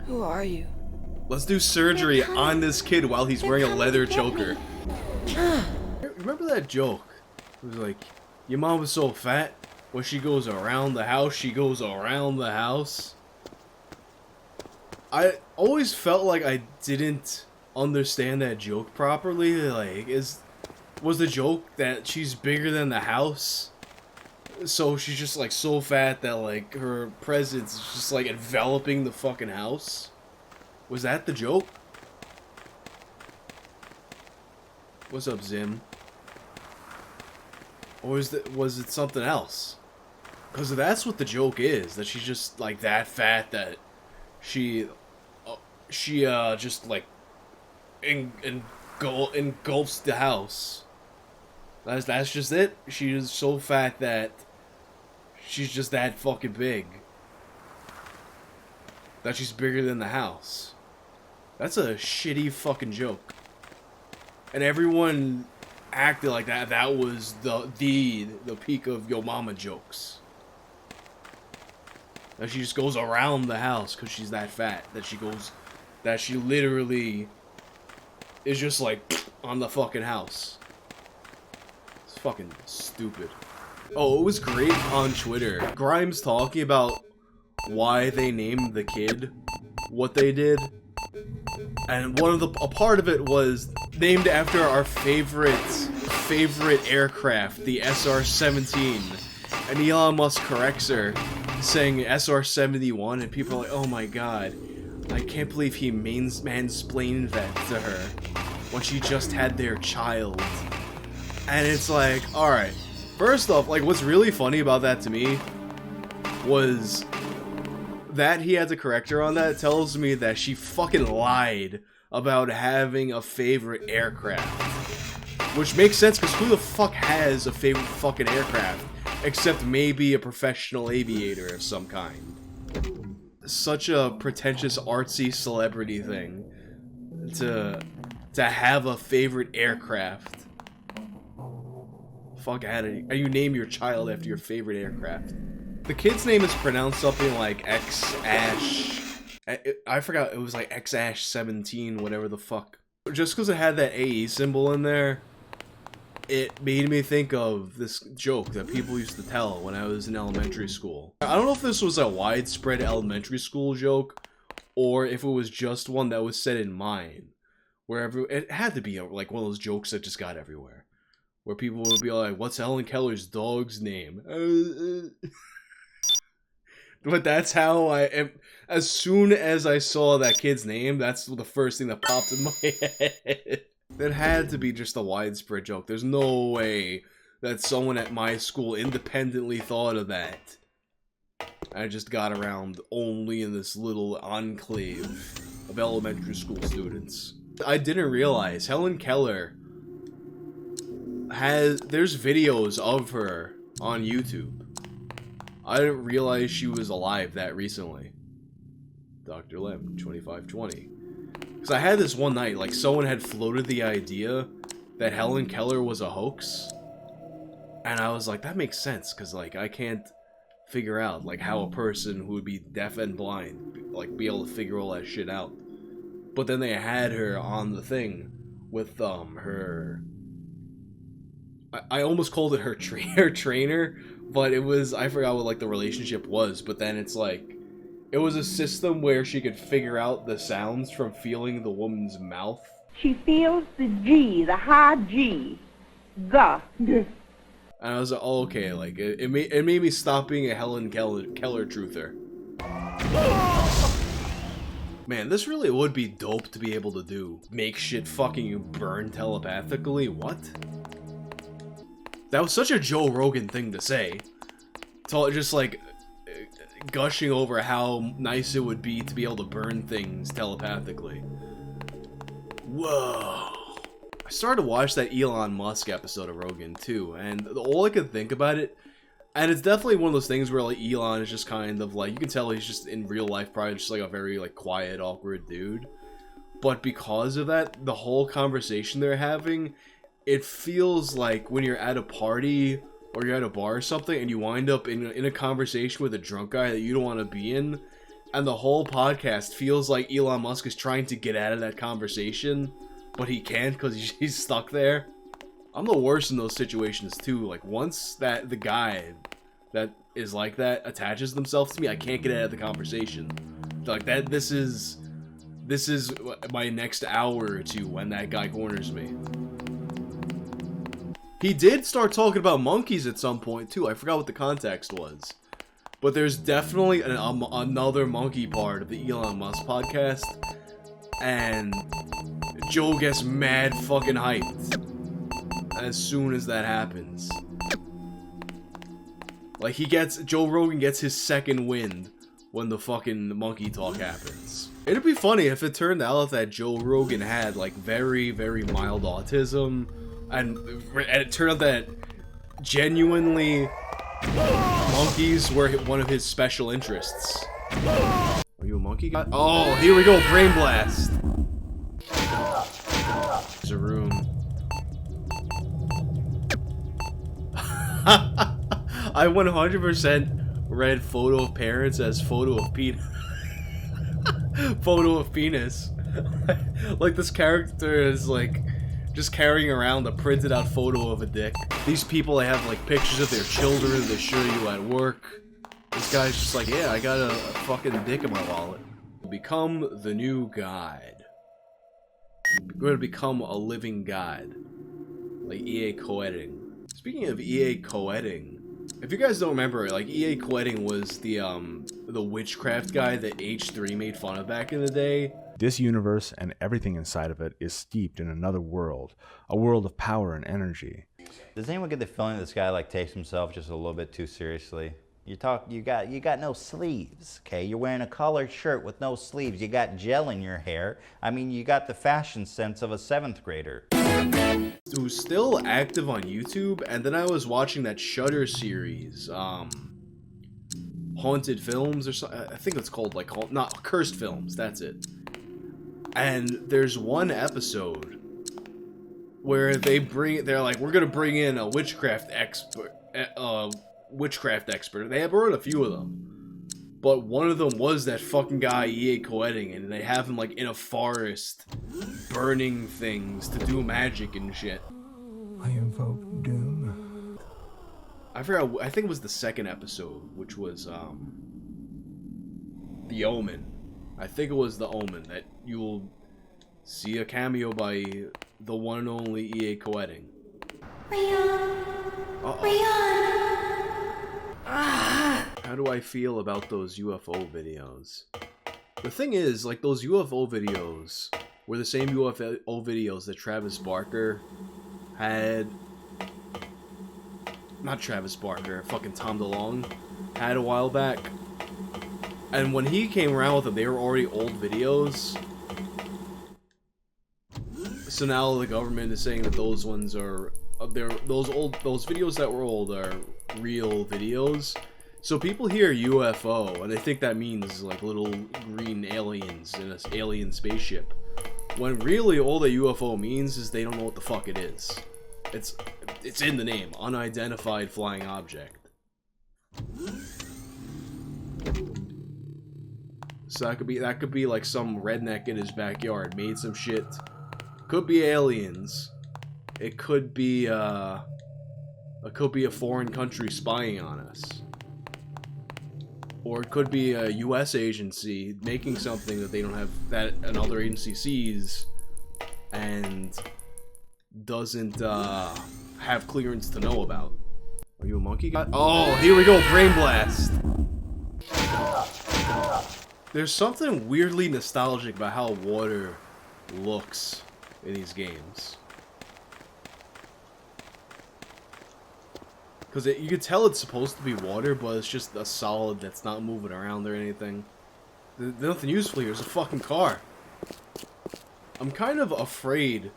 Who are you? Let's do surgery on this kid while he's wearing a leather choker. Remember that joke? It was like, your mom was so fat, when she goes around the house, she goes around the house. I always felt like I didn't understand that joke properly. Like, was the joke that she's bigger than the house? So she's just like so fat that like her presence is just like enveloping the fucking house? Was that the joke? What's up, Zim? Or was it something else? Because that's what the joke is, that she's just like that fat that she just like engulfs the house. That's just it. She is so fat that she's just that fucking big. That she's bigger than the house. That's a shitty fucking joke. And everyone acted like that. That was the peak of Yo Mama jokes. That she just goes around the house because she's that fat. That she literally is just like on the fucking house. It's fucking stupid. Oh, it was great on Twitter. Grimes talking about why they named the kid what they did. And a part of it was named after our favorite aircraft, the SR-17. And Elon Musk corrects her, saying SR-71, and people are like, oh my god, I can't believe he mansplained that to her when she just had their child. And it's like, alright, first off, like, what's really funny about that to me was that he had to correct her on that. It tells me that she fucking lied about having a favorite aircraft. Which makes sense, because who the fuck has a favorite fucking aircraft? Except maybe a professional aviator of some kind. Such a pretentious, artsy celebrity thing to have a favorite aircraft. Fuck out of here. You name your child after your favorite aircraft. The kid's name is pronounced something like X-Ash. I forgot, it was like X-Ash-17, whatever the fuck. Just because it had that AE symbol in there, it made me think of this joke that people used to tell when I was in elementary school. I don't know if this was a widespread elementary school joke, or if it was just one that was said in mine. It had to be like one of those jokes that just got everywhere. Where people would be like, what's Helen Keller's dog's name? But that's how as soon as I saw that kid's name, that's the first thing that popped in my head. That had to be just a widespread joke. There's no way that someone at my school independently thought of that. I just got around only in this little enclave of elementary school students. I didn't realize Helen Keller there's videos of her on YouTube. I didn't realize she was alive that recently. Dr. Lem, 2520. Because I had this one night, like, someone had floated the idea that Helen Keller was a hoax. And I was like, that makes sense, because, like, I can't figure out, like, how a person who would be deaf and blind, like, be able to figure all that shit out. But then they had her on the thing with, her... I almost called it her trainer, but it was, I forgot what, like, the relationship was, but then it's like, it was a system where she could figure out the sounds from feeling the woman's mouth. She feels the G, the hard G. The. And I was like, oh, okay, like, it made me stop being a Helen Keller truther. Man, this really would be dope to be able to do. Make shit fucking burn telepathically? What? That was such a Joe Rogan thing to say. Just like gushing over how nice it would be to be able to burn things telepathically. Whoa. I started to watch that Elon Musk episode of Rogan too, and all I could think about it, and it's definitely one of those things where like Elon is just kind of like, you can tell he's just in real life probably just like a very like quiet, awkward dude. But because of that, the whole conversation they're having, it feels like when you're at a party or you're at a bar or something and you wind up in a conversation with a drunk guy that you don't want to be in, And the whole podcast feels like Elon Musk is trying to get out of that conversation, but he can't because he's stuck there. I'm the worst in those situations too. Like, once that the guy that is like that attaches themselves to me, I can't get out of the conversation. Like, that, this is my next hour or two when that guy corners me. He did start talking about monkeys at some point too. I forgot what the context was. But there's definitely another monkey part of the Elon Musk podcast. And Joe gets mad fucking hyped as soon as that happens. Like, Joe Rogan gets his second wind when the fucking monkey talk happens. It'd be funny if it turned out that Joe Rogan had, like, very, very mild autism, and it turned out that genuinely monkeys were one of his special interests. Are you a monkey guy? Oh, here we go, brain blast! There's a room. I 100% read photo of parents as photo of penis. Photo of penis. Like, this character is like just carrying around a printed out photo of a dick. These people, they have like pictures of their children they show you at work. This guy's just like, yeah, I got a fucking dick in my wallet. Become the new guide. We're gonna become a living guide. Like EA co-editing. Speaking of EA co-editing, if you guys don't remember, like, EA co-editing was the witchcraft guy that H3 made fun of back in the day. This universe and everything inside of it is steeped in another world, a world of power and energy. Does anyone get the feeling this guy like takes himself just a little bit too seriously? You got no sleeves, okay? You're wearing a collared shirt with no sleeves. You got gel in your hair. I mean, you got the fashion sense of a 7th grader. Who's still active on YouTube, and then I was watching that Shudder series, Haunted Films or something. I think it's called, like, not Cursed Films, that's it. And there's one episode where they're like, we're gonna bring in a witchcraft expert. They brought in a few of them, but one of them was that fucking guy EA co-editing, and they have him like in a forest burning things to do magic and shit. I invoke doom. I forgot, I think it was the second episode, which was The Omen. I think it was The Omen that you will see a cameo by the one and only EA co-editing. How do I feel about those UFO videos? The thing is, like, those UFO videos were the same UFO videos that Travis Barker had. Not Travis Barker, fucking Tom DeLonge had a while back. And when he came around with them, they were already old videos. So now the government is saying that those ones are those videos that were old are real videos. So people hear UFO and they think that means like little green aliens in an alien spaceship. When really all the UFO means is they don't know what the fuck it is. It's in the name, unidentified flying object. So that could be like some redneck in his backyard made some shit. Could be aliens. It could be a foreign country spying on us. Or it could be a US agency making something that they don't have, that another agency sees and doesn't have clearance to know about. Are you a monkey guy? Oh, here we go, brain blast. There's something weirdly nostalgic about how water looks in these games. Because you can tell it's supposed to be water, but it's just a solid that's not moving around or anything. There's nothing useful here. It's a fucking car. I'm kind of afraid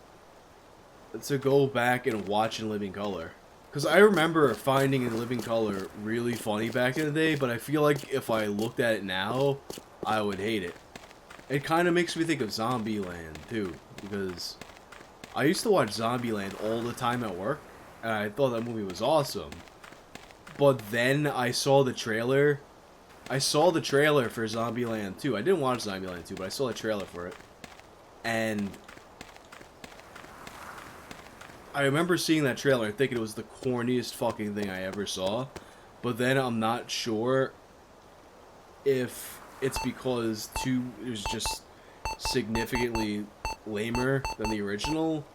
to go back and watch In Living Color. Because I remember finding In Living Color really funny back in the day, but I feel like if I looked at it now, I would hate it. It kind of makes me think of Zombieland, too. Because I used to watch Zombieland all the time at work, and I thought that movie was awesome. But then I saw the trailer I saw the trailer for Zombieland 2. I didn't watch Zombieland 2, but I saw the trailer for it. And I remember seeing that trailer and thinking it was the corniest fucking thing I ever saw. But then I'm not sure if it's because 2 is just significantly lamer than the original,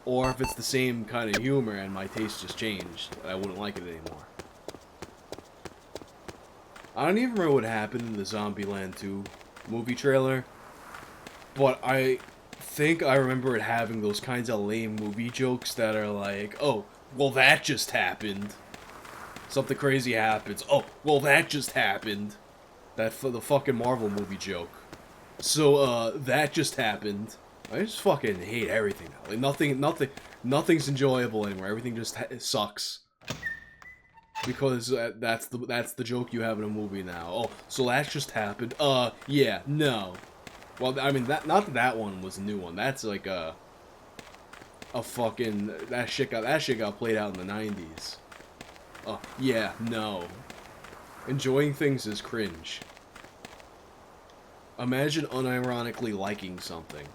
or if it's the same kind of humor and my taste just changed and I wouldn't like it anymore. I don't even remember what happened in the Zombieland 2 movie trailer, but I think I remember it having those kinds of lame movie jokes that are like, oh, well that just happened. Something crazy happens. Oh, well that just happened. That for the fucking Marvel movie joke. So, that just happened. I just fucking hate everything now. Like, nothing's enjoyable anymore. Everything just sucks. Because that's the joke you have in a movie now. Oh, so that just happened. Yeah, no. Well, I mean, not that one was a new one. That's like a fucking that shit got played out in the 90s. Yeah, no. Enjoying things is cringe. Imagine unironically liking something.